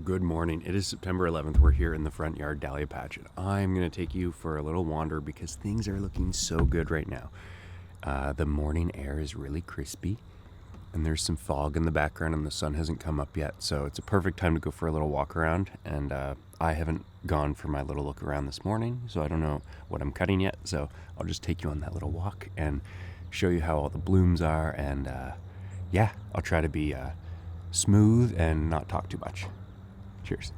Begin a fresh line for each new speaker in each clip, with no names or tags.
Good morning. It is September 11th. We're here in the front yard dahlia patch, and I'm going to take you for a little wander because things are looking so good right now. The morning air is really crispy, and there's some fog in the background, and the sun hasn't come up yet, so it's a perfect time to go for a little walk around. And I haven't gone for my little look around this morning, so I don't know what I'm cutting yet, so I'll just take you on that little walk and show you how all the blooms are. And I'll try to be smooth and not talk too much. Cheers.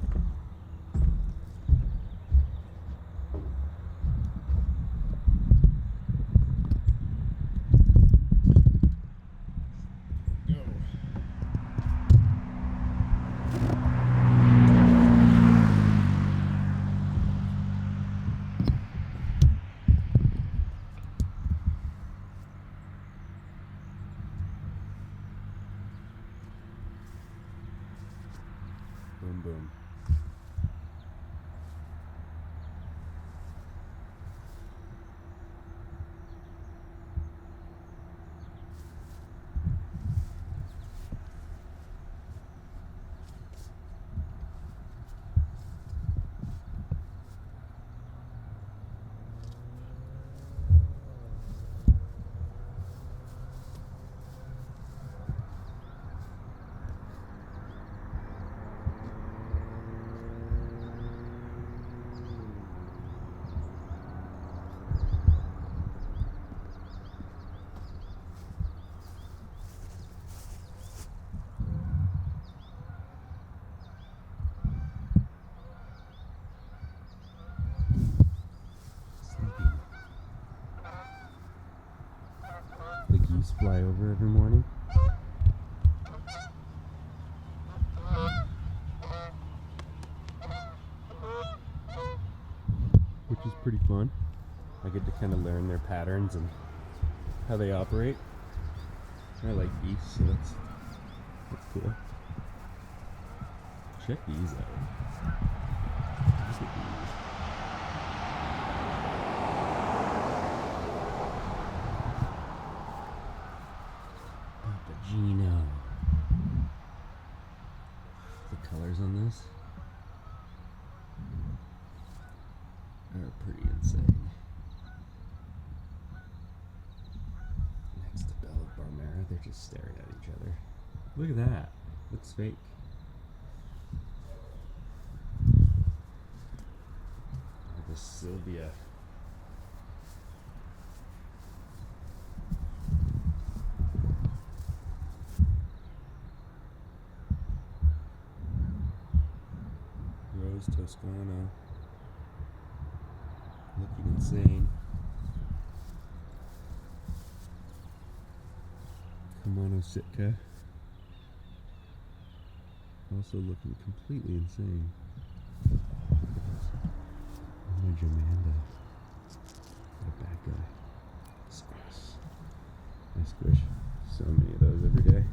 Boom, boom. The geese fly over every morning. Which is pretty fun. I get to kind of learn their patterns and how they operate. I like geese, so that's cool. Check these out. Look at these. Papagino. The colors on this are pretty insane. Next to Bella Barmera, they're just staring at each other. Look at that. Looks fake. This Sylvia. Rose Toscana. Looking insane. Kamano Sitka. Also looking completely insane. Jamanda. What a bad guy. Squish. I squish so many of those every day.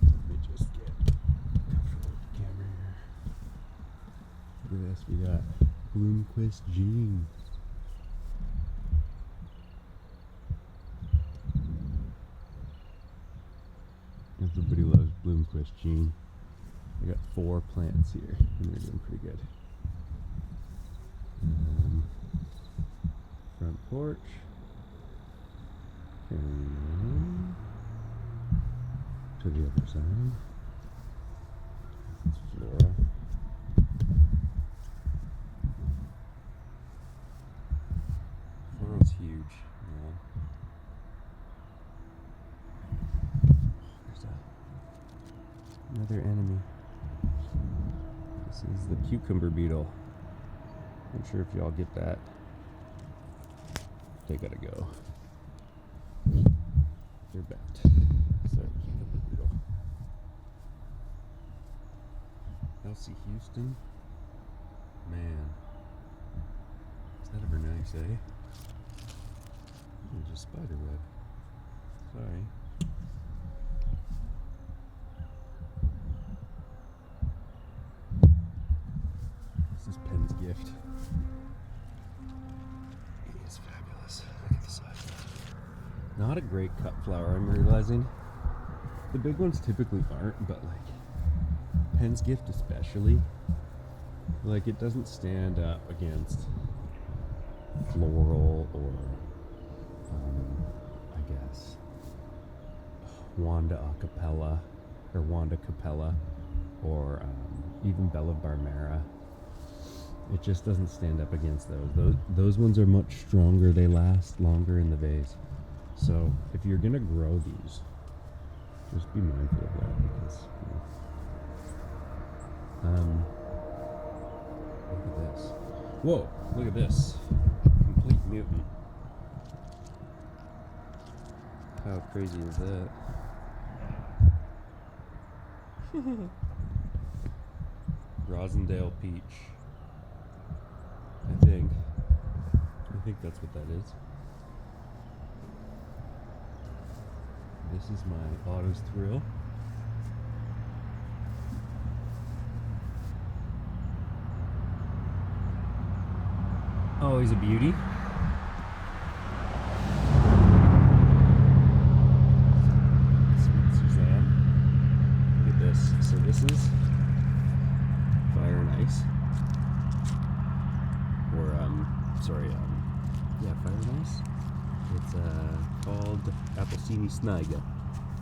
Let me just get comfortable with the camera here. Look at this. We got Bloomquist Jean. Everybody loves Bloomquist Jean. I got 4 plants here, and they're doing pretty good. Front porch. Carrying on to the other side. It's floral. Floral's huge, man. There's another enemy. This is the cucumber beetle. Not sure if y'all get that. They gotta go. They're bent. Sorry, cucumber beetle. Elsie Houston. Man. Is that ever nice, eh? There's a spider web. Sorry. This is Penn's gift. He is fabulous. Look at the size. Not a great cut flower, I'm realizing. The big ones typically aren't, but like Japense gift especially, like, it doesn't stand up against floral or, I guess, Wanda Acapella or Wanda Capella or even Bella Barmera. It just doesn't stand up against those. Those ones are much stronger. They last longer in the vase. So if you're gonna grow these, just be mindful of that because, look at this. Whoa, look at this. Complete mutant. How crazy is that? Rosendale peach. I think that's what that is. This is my Otto's Thrill. Oh, he's a beauty. Sweet Suzanne. Look at this. So this is Fire and Ice. Or, Fire and Ice. It's called Appelsini Snaiga.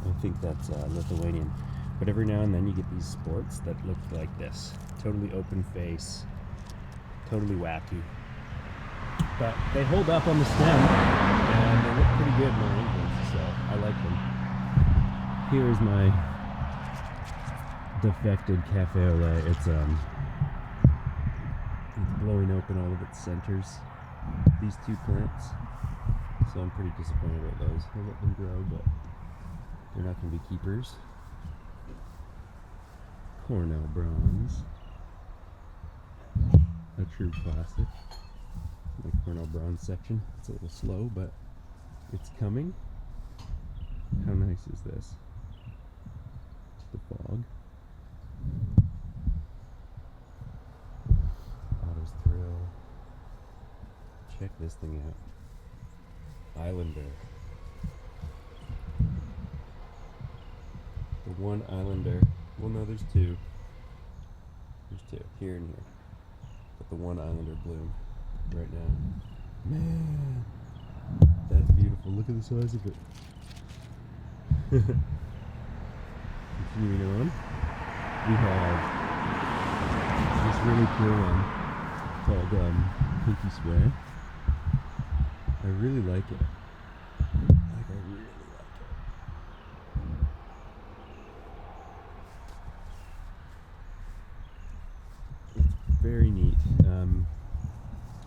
I think that's Lithuanian. But every now and then you get these sports that look like this. Totally open face. Totally wacky. But they hold up on the stem, and they look pretty good in their angles, so I like them. Here is my defected cafe au lait. It's blowing open all of its centers. These two plants, so I'm pretty disappointed about those. I'll let them grow, but they're not going to be keepers. Cornell Bronze, a true classic. The Cornell Bronze section. It's a little slow, but it's coming. How nice is this? The fog. Otto's Thrill. Check this thing out. Islander. The one Islander. Well, no, there's two. There's two. Here and here. But the one Islander bloom right now. Man, that's beautiful. Look at the size of it. Continuing on, we have this really cool one called Pinky Swear. I really like it. I really like it. It's very neat.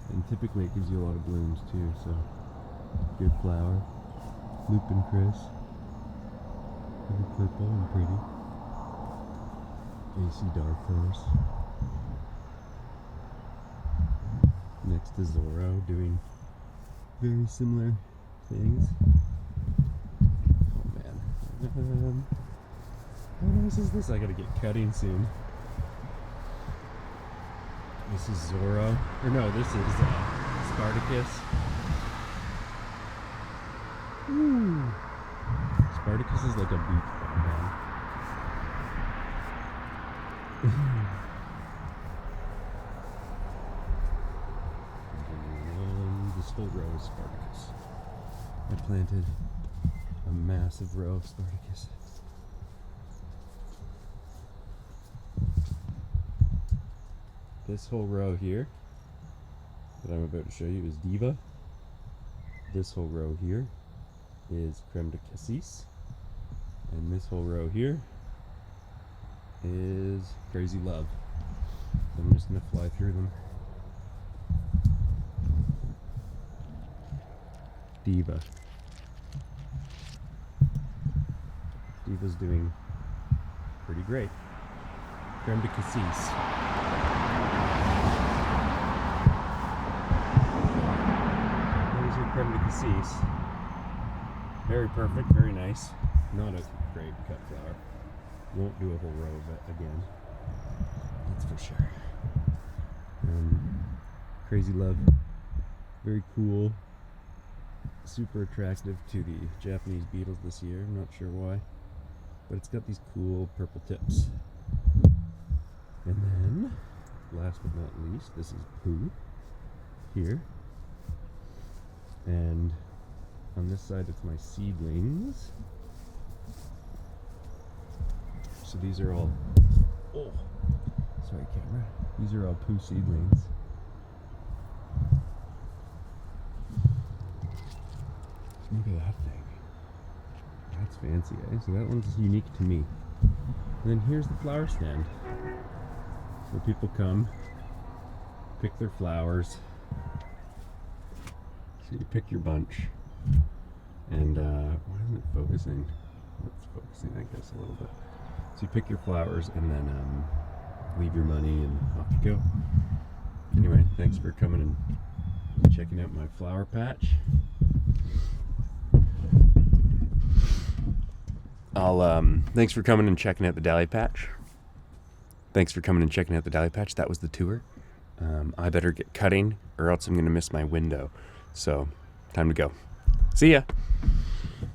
And typically it gives you a lot of blooms too, so good flower. Lupin Chris. Very purple and pretty. AC Dark Horse. Next to Zorro, doing very similar things. Oh man. How nice is this? I gotta get cutting soon. This is Zorro. Or no, this is Spartacus. Ooh. Spartacus is like a beach bum, man. This whole row is Spartacus. I planted a massive row of Spartacus. This whole row here that I'm about to show you is Diva. This whole row here is Creme de Cassis. And this whole row here is Crazy Love. So I'm just going to fly through them. Diva. Diva's doing pretty great. Creme de Cassis. There's your Creme de Cassis. Very perfect, very nice. Not a great cut flower. Won't do a whole row of it again. That's for sure. Crazy Love. Very cool. Super attractive to the Japanese beetles this year. I'm not sure why. But it's got these cool purple tips. last but not least, this is poo here. And on this side, it's my seedlings. So these are all, oh, sorry camera. These are all poo seedlings. Look at that thing. That's fancy, eh? So that one's unique to me. And then here's the flower stand, where people come, pick their flowers. So you pick your bunch, and why isn't it focusing? It's focusing, I guess, a little bit. So you pick your flowers, and then leave your money, and off you go. Anyway, thanks for coming and checking out my flower patch. Thanks for coming and checking out the Dahlia patch. Thanks for coming and checking out the Dahlia patch. That was the tour. I better get cutting, or else I'm going to miss my window. So, time to go. See ya.